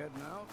heading out?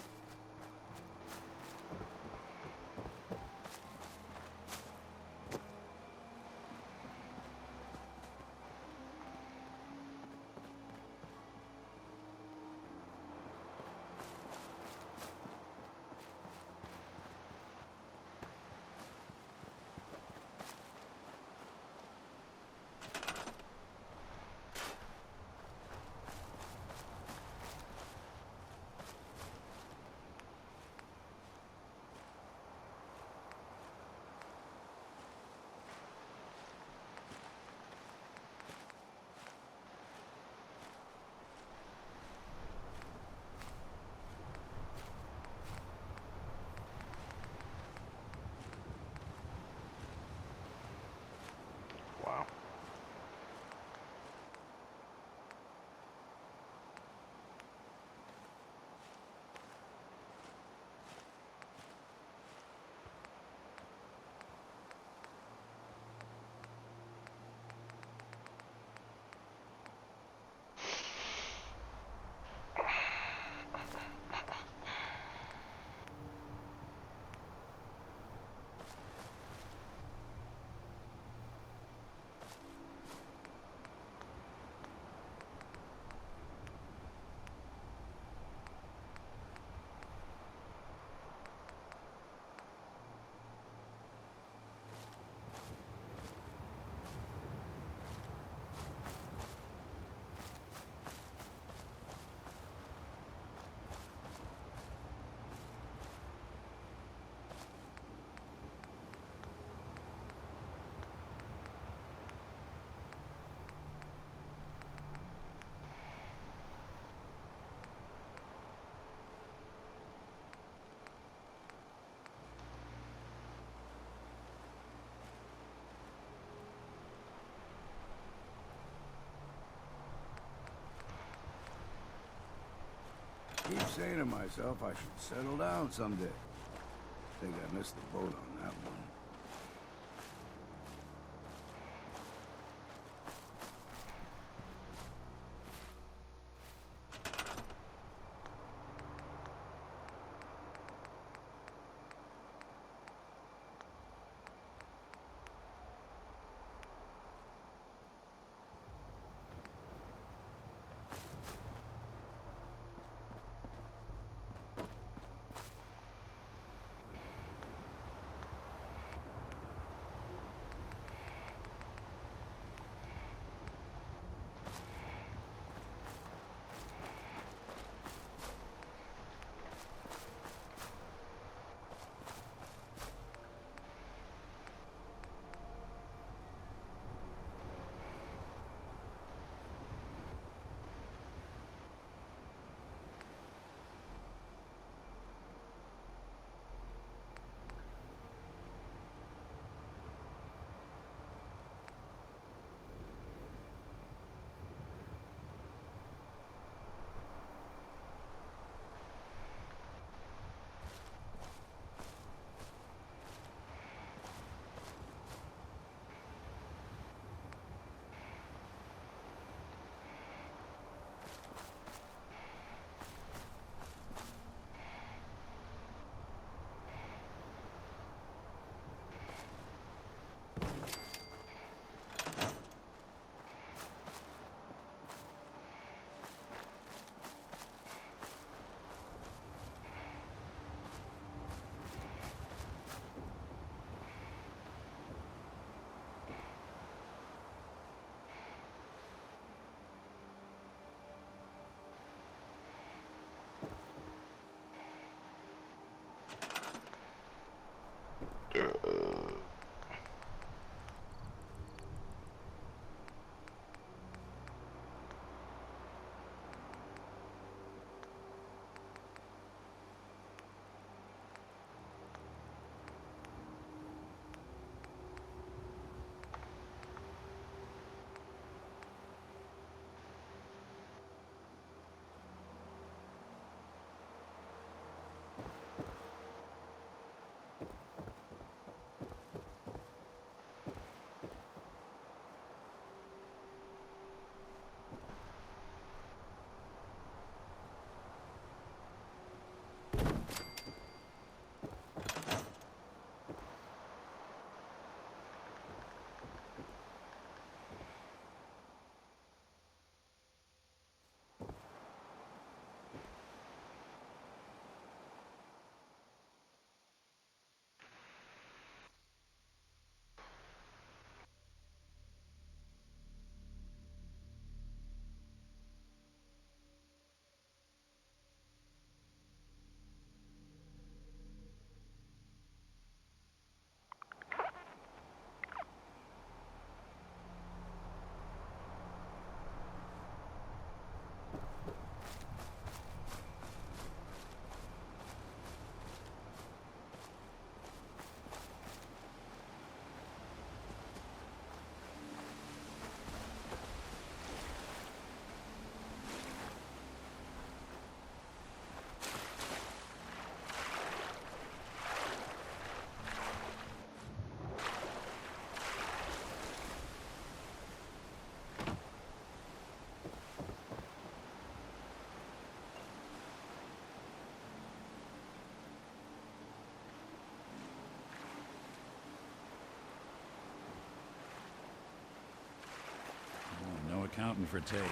Wow. Keep saying to myself I should settle down someday. Think I missed the boat on that one. counting for taste.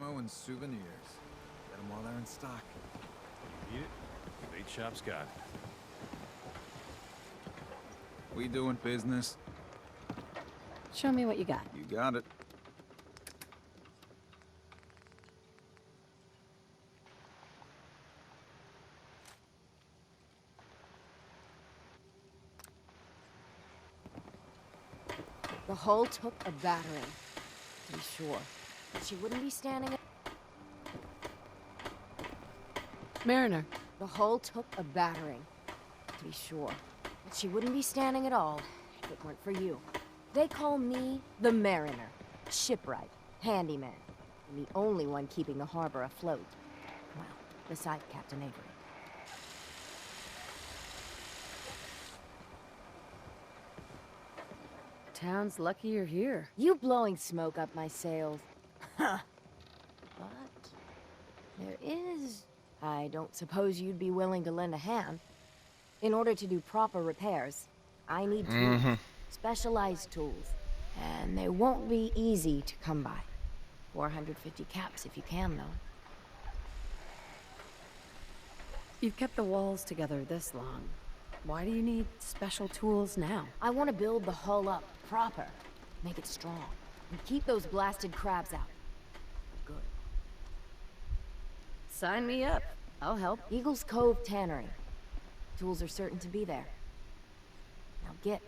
Ammo and souvenirs. Get them while they're in stock. Eat it? Bait shop's got it. We doing business? Show me what you got. You got it. The hull took a battering, to be sure. She wouldn't be standing. Mariner. The hull took a battering, to be sure. But she wouldn't be standing at all if it weren't for you. They call me the Mariner, shipwright, handyman, and the only one keeping the harbor afloat. Well, beside Captain Avery. Town's lucky you're here. You blowing smoke up my sails. Huh. But there is... I don't suppose you'd be willing to lend a hand. In order to do proper repairs, I need tools. Specialized tools. And they won't be easy to come by. 450 caps if you can, though. You've kept the walls together this long. Why do you need special tools now? I want to build the hull up proper. Make it strong. And keep those blasted crabs out. Good. Sign me up. I'll help. Eagles Cove Tannery. Tools are certain to be there. Now get.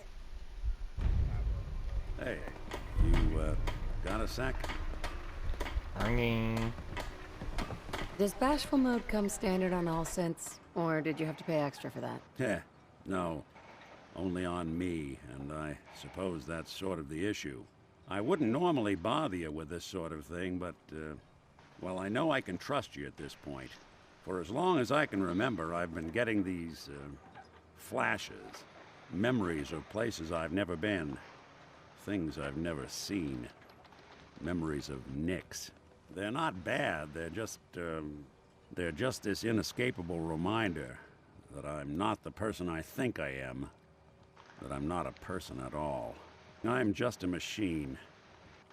Hey, you, got a sec? Does bashful mode come standard on all synths, or did you have to pay extra for that? Heh, no. Only on me, and I suppose that's sort of the issue. I wouldn't normally bother you with this sort of thing, but, well, I know I can trust you at this point. For as long as I can remember, I've been getting these, flashes. Memories of places I've never been. Things I've never seen. Memories of Nicks. They're not bad, they're just this inescapable reminder that I'm not the person I think I am. That I'm not a person at all. I'm just a machine,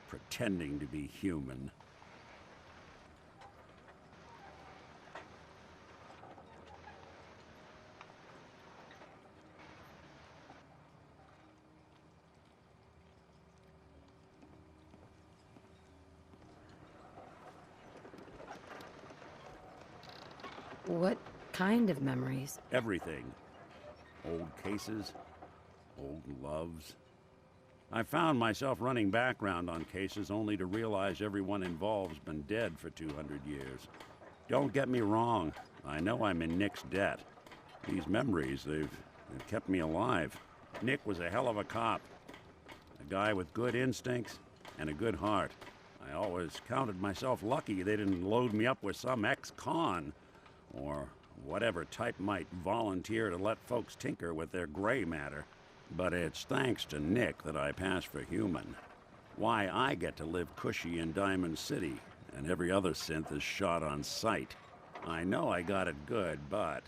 pretending to be human. What kind of memories? Everything. Old cases, old loves. I found myself running background on cases only to realize everyone involved's been dead for 200 years. Don't get me wrong, I know I'm in Nick's debt. These memories, they've kept me alive. Nick was a hell of a cop. A guy with good instincts and a good heart. I always counted myself lucky they didn't load me up with some ex-con, or whatever type might volunteer to let folks tinker with their gray matter. But it's thanks to Nick that I pass for human. Why I get to live cushy in Diamond City, and every other synth is shot on sight. I know I got it good, but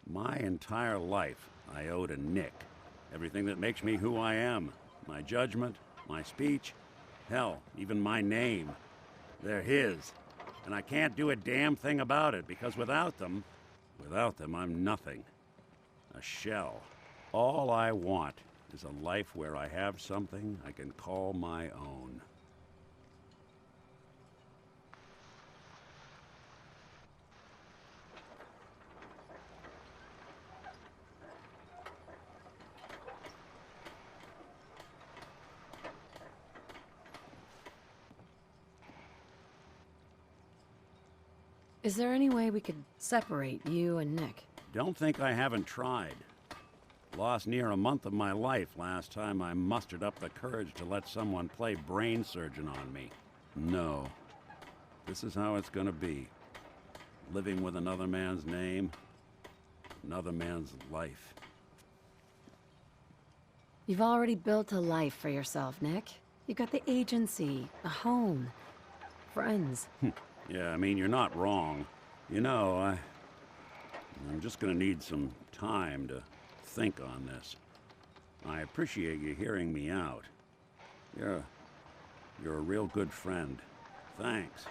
my entire life I owe to Nick. Everything that makes me who I am. My judgment, my speech, hell, even my name. They're his. And I can't do a damn thing about it, because without them, I'm nothing. A shell. All I want is a life where I have something I can call my own. Is there any way we could separate you and Nick? Don't think I haven't tried. Lost near a month of my life last time I mustered up the courage to let someone play brain surgeon on me. No. This is how it's gonna be. Living with another man's name, another man's life. You've already built a life for yourself, Nick. You've got the agency, a home, friends. Yeah, I mean, you're not wrong. You know, I'm just gonna need some time to think on this. I appreciate you hearing me out. You're a real good friend. Thanks.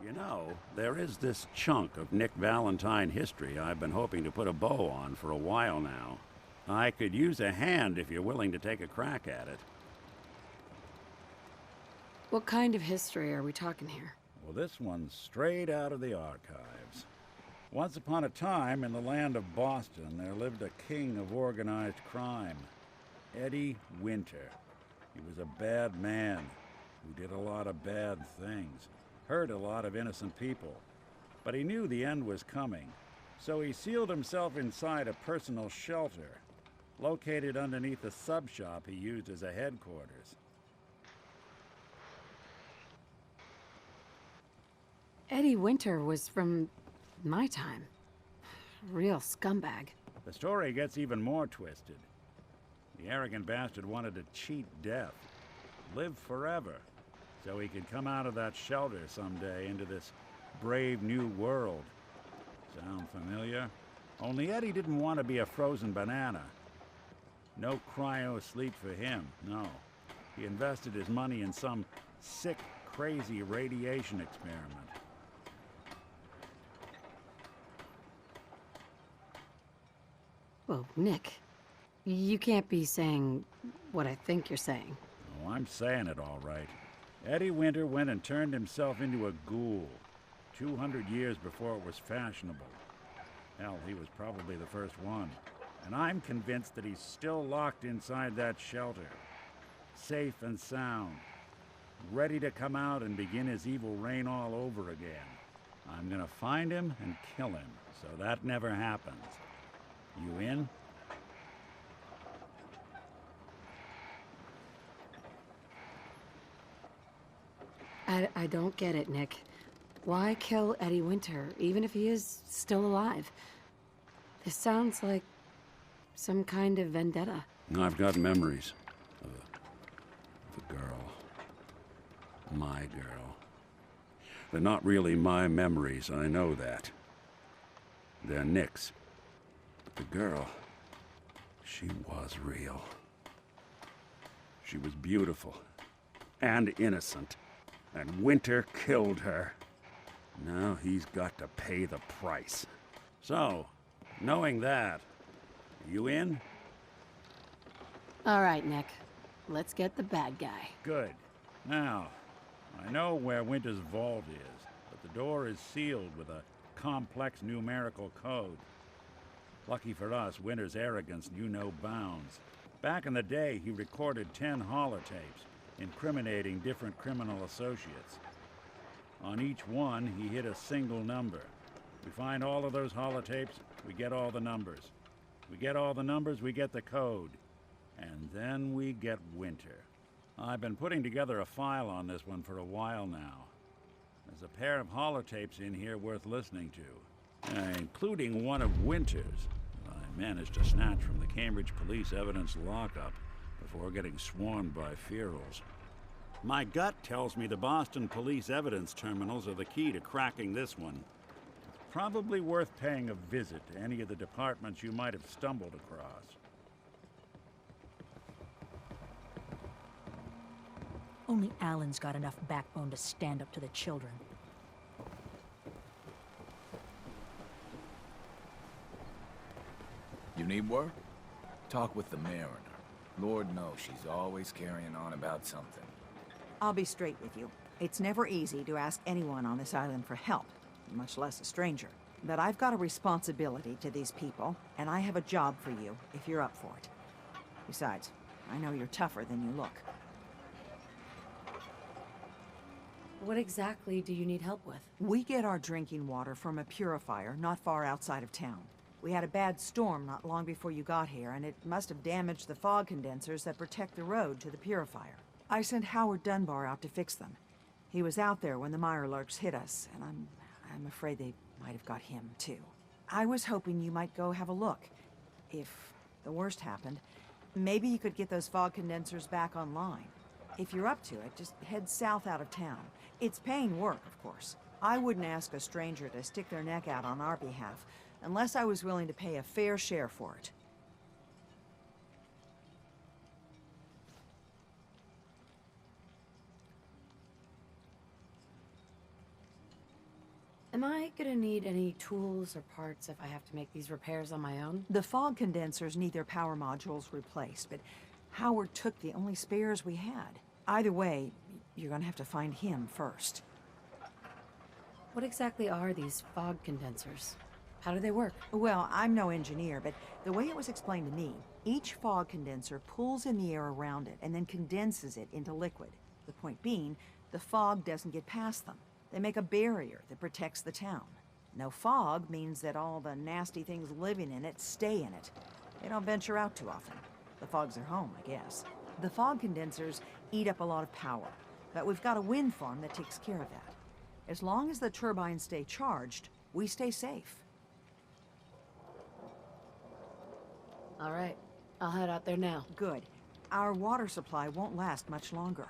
You know, there is this chunk of Nick Valentine history I've been hoping to put a bow on for a while now. I could use a hand if you're willing to take a crack at it. What kind of history are we talking here? Well, this one's straight out of the archives. Once upon a time, in the land of Boston, there lived a king of organized crime, Eddie Winter. He was a bad man who did a lot of bad things, hurt a lot of innocent people. But he knew the end was coming, so he sealed himself inside a personal shelter, located underneath a sub-shop he used as a headquarters. Eddie Winter was from my time. Real scumbag. The story gets even more twisted. The arrogant bastard wanted to cheat death, live forever, so he could come out of that shelter someday into this brave new world. Sound familiar? Only Eddie didn't want to be a frozen banana. No cryo sleep for him, no. He invested his money in some sick, crazy radiation experiment. Whoa, Nick. You can't be saying what I think you're saying. Oh, I'm saying it all right. Eddie Winter went and turned himself into a ghoul 200 years before it was fashionable. Hell, he was probably the first one. And I'm convinced that he's still locked inside that shelter. Safe and sound. Ready to come out and begin his evil reign all over again. I'm gonna find him and kill him, so that never happens. You in? I don't get it, Nick. Why kill Eddie Winter, even if he is still alive? This sounds like some kind of vendetta. I've got memories of a girl. My girl. They're not really my memories, I know that. They're Nick's. But the girl, she was real. She was beautiful and innocent. And Winter killed her. Now he's got to pay the price. So, knowing that, you in? All right, Nick. Let's get the bad guy. Good. Now, I know where Winter's vault is, but the door is sealed with a complex numerical code. Lucky for us, Winter's arrogance knew no bounds. Back in the day, he recorded 10 holotapes, incriminating different criminal associates. On each one, he hit a single number. We find all of those holotapes, we get all the numbers. We get all the numbers, we get the code. And then we get Winter. I've been putting together a file on this one for a while now. There's a pair of holotapes in here worth listening to, including one of Winter's that I managed to snatch from the Cambridge Police Evidence lockup before getting swarmed by ferals. My gut tells me the Boston Police Evidence terminals are the key to cracking this one. It's probably worth paying a visit to any of the departments you might have stumbled across. Only Alan's got enough backbone to stand up to the children. You need work? Talk with the Mariner. Lord knows she's always carrying on about something. I'll be straight with you. It's never easy to ask anyone on this island for help, much less a stranger. But I've got a responsibility to these people, and I have a job for you, if you're up for it. Besides, I know you're tougher than you look. What exactly do you need help with? We get our drinking water from a purifier not far outside of town. We had a bad storm not long before you got here, and it must have damaged the fog condensers that protect the road to the purifier. I sent Howard Dunbar out to fix them. He was out there when the Mirelurks hit us, and I'm afraid they might have got him, too. I was hoping you might go have a look. If the worst happened, maybe you could get those fog condensers back online. If you're up to it, just head south out of town. It's paying work, of course. I wouldn't ask a stranger to stick their neck out on our behalf, unless I was willing to pay a fair share for it. Am I gonna need any tools or parts if I have to make these repairs on my own? The fog condensers need their power modules replaced, but Howard took the only spares we had. Either way, you're gonna have to find him first. What exactly are these fog condensers? How do they work? Well, I'm no engineer, but the way it was explained to me, each fog condenser pulls in the air around it and then condenses it into liquid. The point being, the fog doesn't get past them. They make a barrier that protects the town. No fog means that all the nasty things living in it stay in it. They don't venture out too often. The fog's their home, I guess. The fog condensers eat up a lot of power, but we've got a wind farm that takes care of that. As long as the turbines stay charged, we stay safe. All right, I'll head out there now. Good. Our water supply won't last much longer.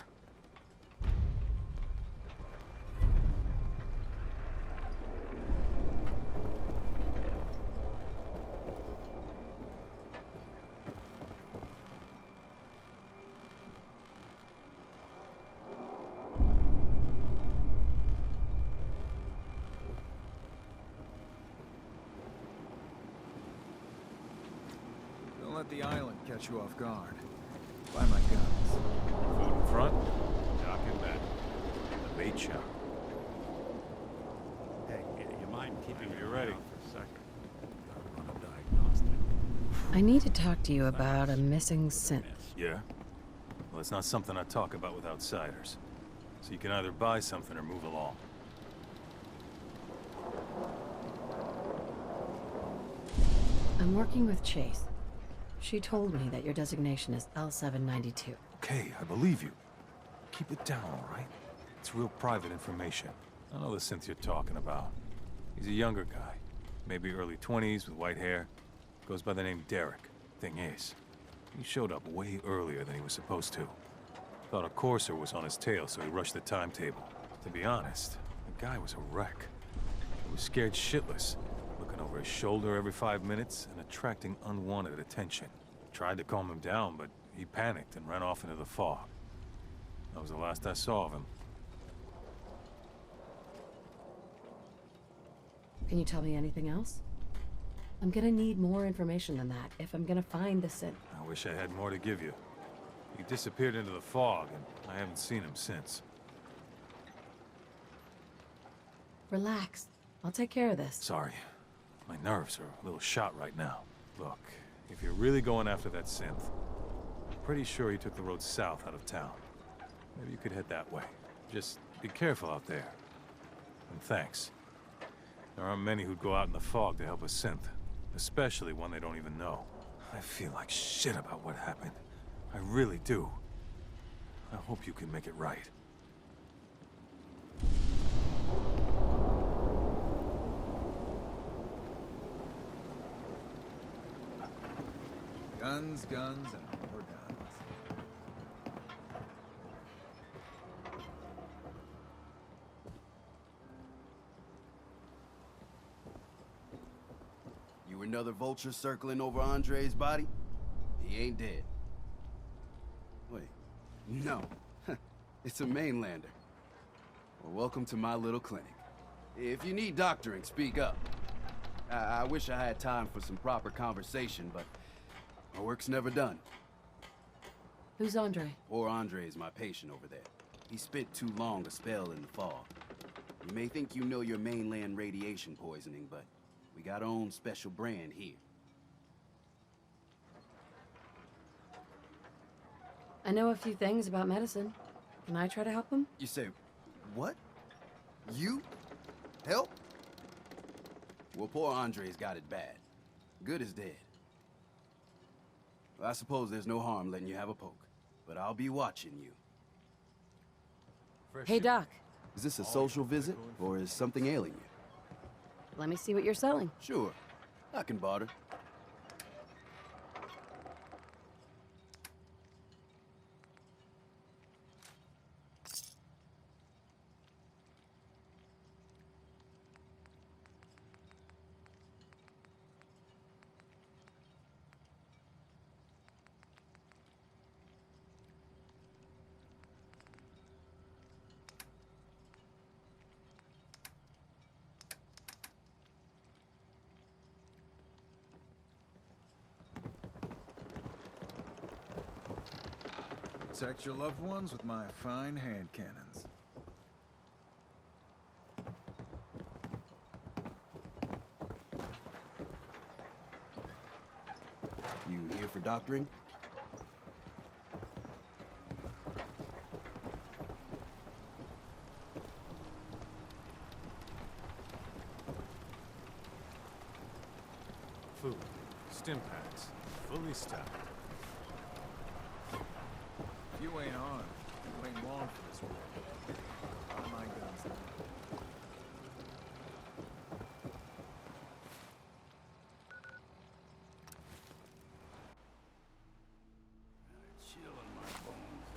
let the island catch you off guard. Buy my guns. Food in front, dock in back. The bait shop. Hey, you mind keeping Maybe your you're ready. eye out for a second? Gotta run a diagnostic. I need to talk to you about a missing synth. Yeah? Well, it's not something I talk about with outsiders. So you can either buy something or move along. I'm working with Chase. She told me that your designation is L792. Okay, I believe you. Keep it down, all right? It's real private information. I know the synth you're talking about. He's a younger guy. Maybe early 20s with white hair. Goes by the name Derek. Thing is, he showed up way earlier than he was supposed to. Thought a courser was on his tail, so he rushed the timetable. To be honest, the guy was a wreck. He was scared shitless, looking over his shoulder every 5 minutes and attracting unwanted attention. Tried to calm him down, but he panicked and ran off into the fog. That was the last I saw of him. Can you tell me anything else? I'm gonna need more information than that if I'm gonna find the synth. I wish I had more to give you. He disappeared into the fog, and I haven't seen him since. Relax. I'll take care of this. Sorry. My nerves are a little shot right now. Look, if you're really going after that synth, I'm pretty sure he took the road south out of town. Maybe you could head that way. Just be careful out there. And thanks. There aren't many who'd go out in the fog to help a synth, especially one they don't even know. I feel like shit about what happened. I really do. I hope you can make it right. Guns, guns, and more guns. You another vulture circling over Andre's body? He ain't dead. Wait, no. It's a mainlander. Well, welcome to my little clinic. If you need doctoring, speak up. I wish I had time for some proper conversation, but my work's never done. Who's Andre? Poor Andre is my patient over there. He spent too long a spell in the fog. You may think you know your mainland radiation poisoning, but we got our own special brand here. I know a few things about medicine. Can I try to help him? You say, what? You? Help? Well, poor Andre's got it bad. Good as dead. Well, I suppose there's no harm letting you have a poke, but I'll be watching you. Hey, Doc. Is this a social visit, or is something ailing you? Let me see what you're selling. Sure, I can barter. Protect your loved ones with my fine hand cannons. You here for doctoring? Food, stim packs, fully stocked. If you ain't armed, you ain't long for this world. Buy my guns now. Chill in my bones.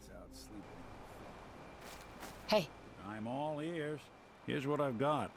It's out sleeping. Hey, I'm all ears. Here's what I've got.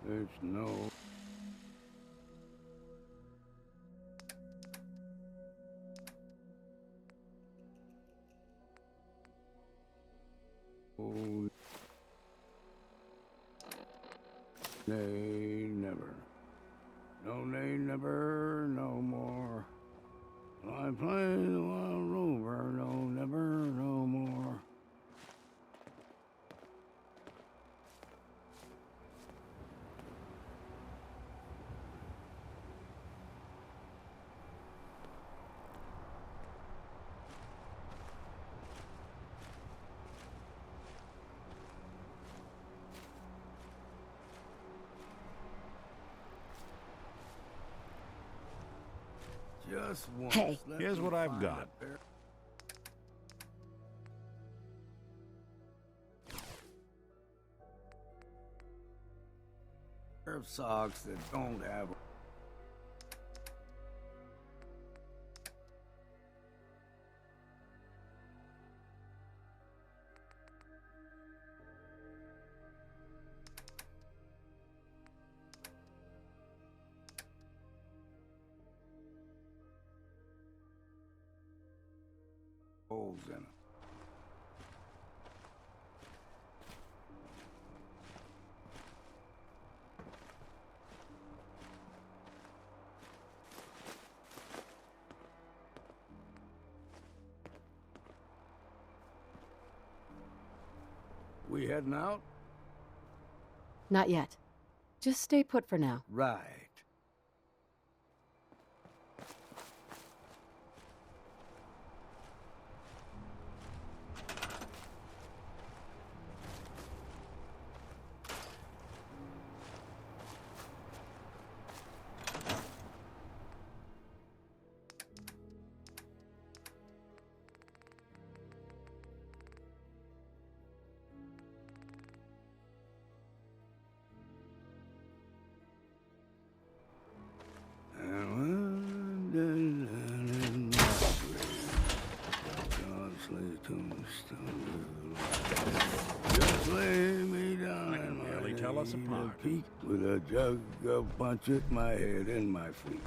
There's no... Oh, nay, never. No, nay, never, no more. I play the wild rover, no, never, no more. Just once. Hey. Let Here's me what I've find got. a pair of socks that don't have holes in them. We heading out? Not yet. Just stay put for now. Right. Just lay me down I can and barely tell us apart. peak with a jug of punch at my head and my feet.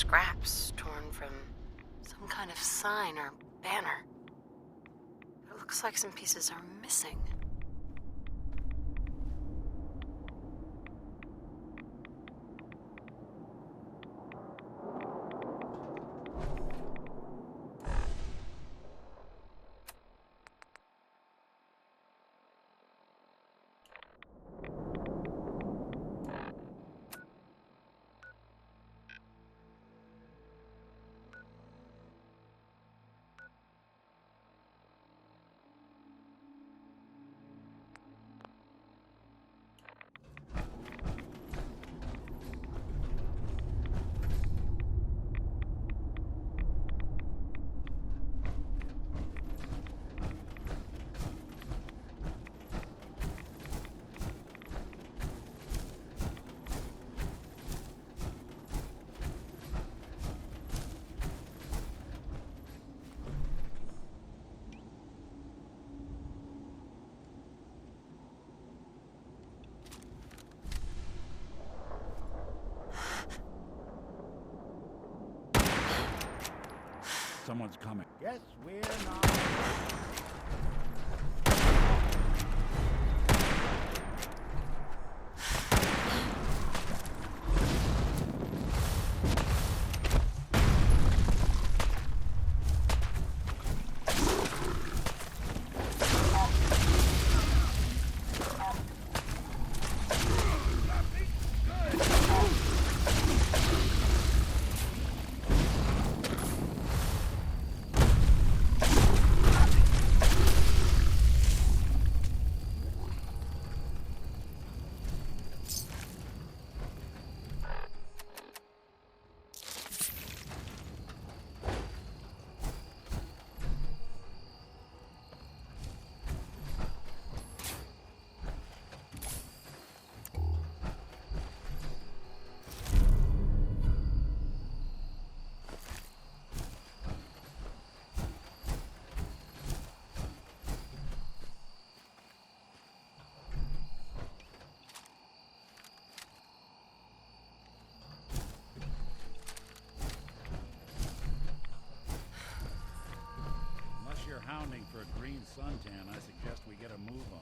scraps torn from some kind of sign or banner. It looks like some pieces are missing. Someone's coming. Guess we're not. Unless you're hounding for a green suntan, I suggest we get a move on.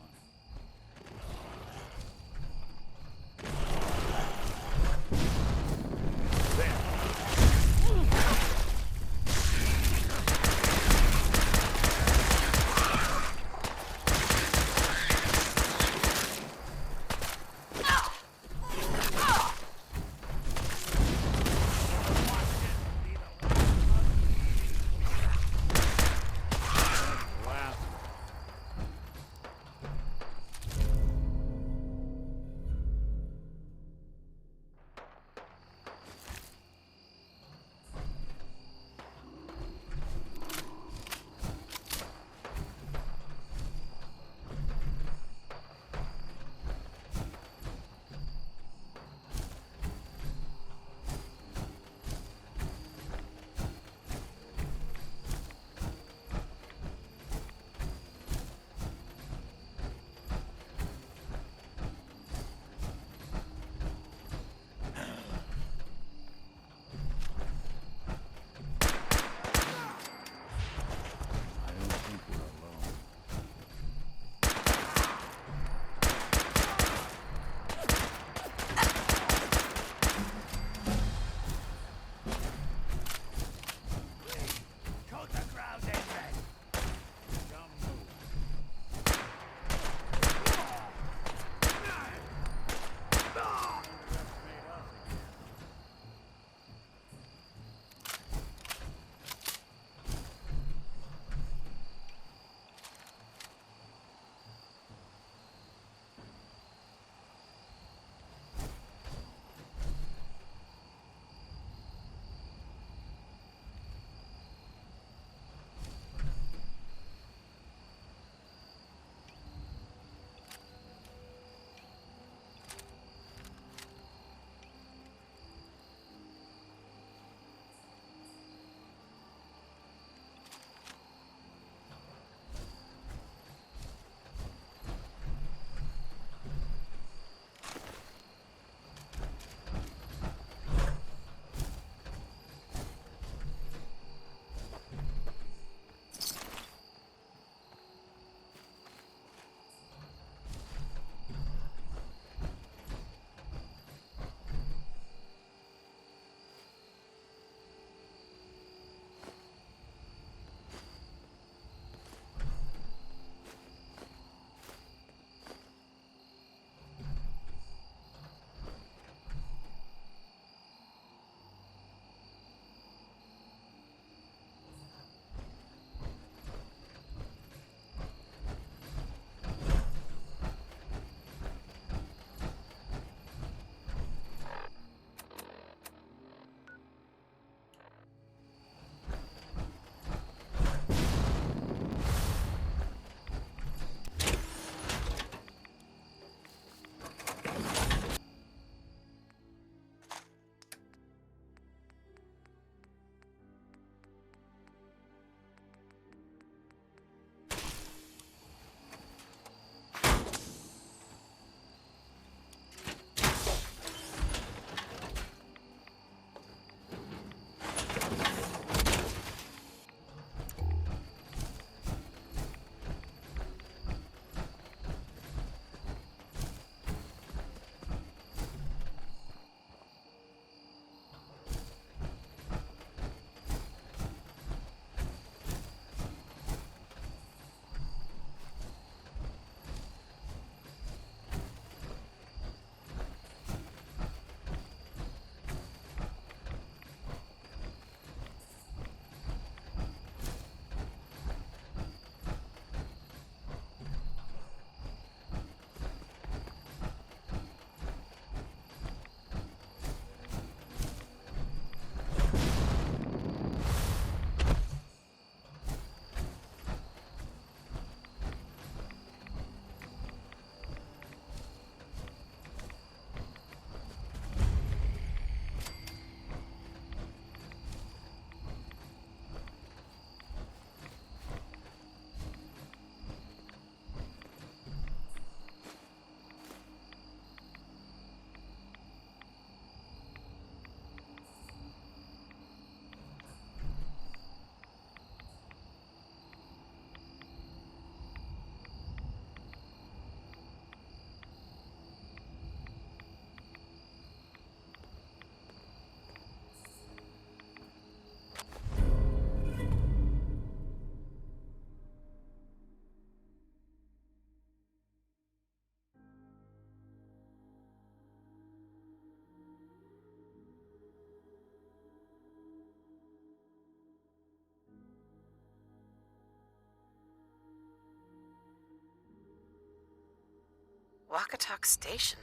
Wacatok Station?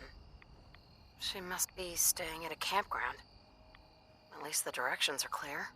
She must be staying at a campground. At least the directions are clear.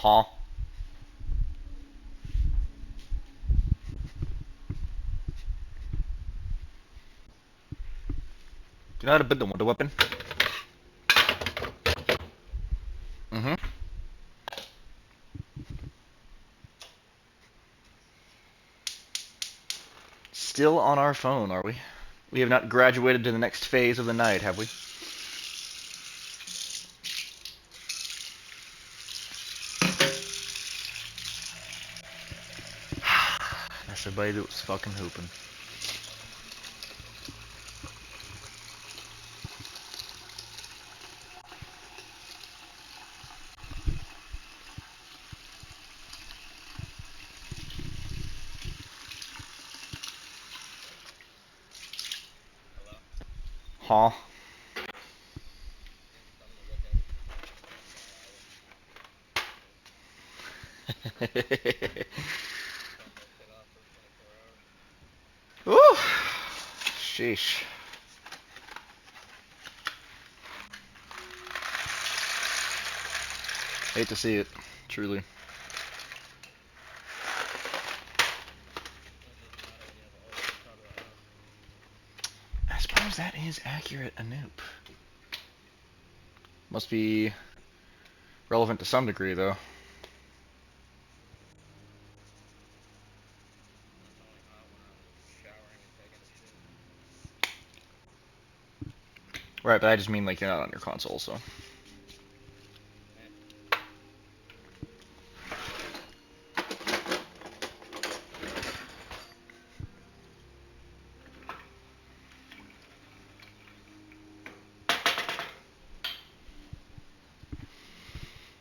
Huh? Do you know how to build a wonder weapon? Mm-hmm. Still on our phone, are we? We have not graduated to the next phase of the night, have we? That's everybody that was fucking hooping. Huh? Ooh. Sheesh. Hate to see it, truly. I suppose that is accurate, Anoop. Must be relevant to some degree, though. Right, but I just mean like you're not on your console, so.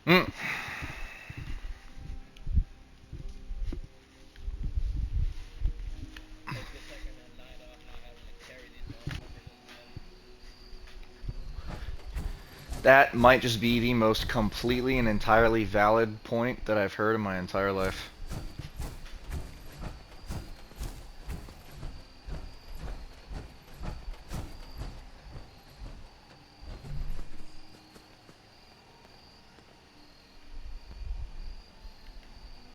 Mm. That might just be the most completely and entirely valid point that I've heard in my entire life.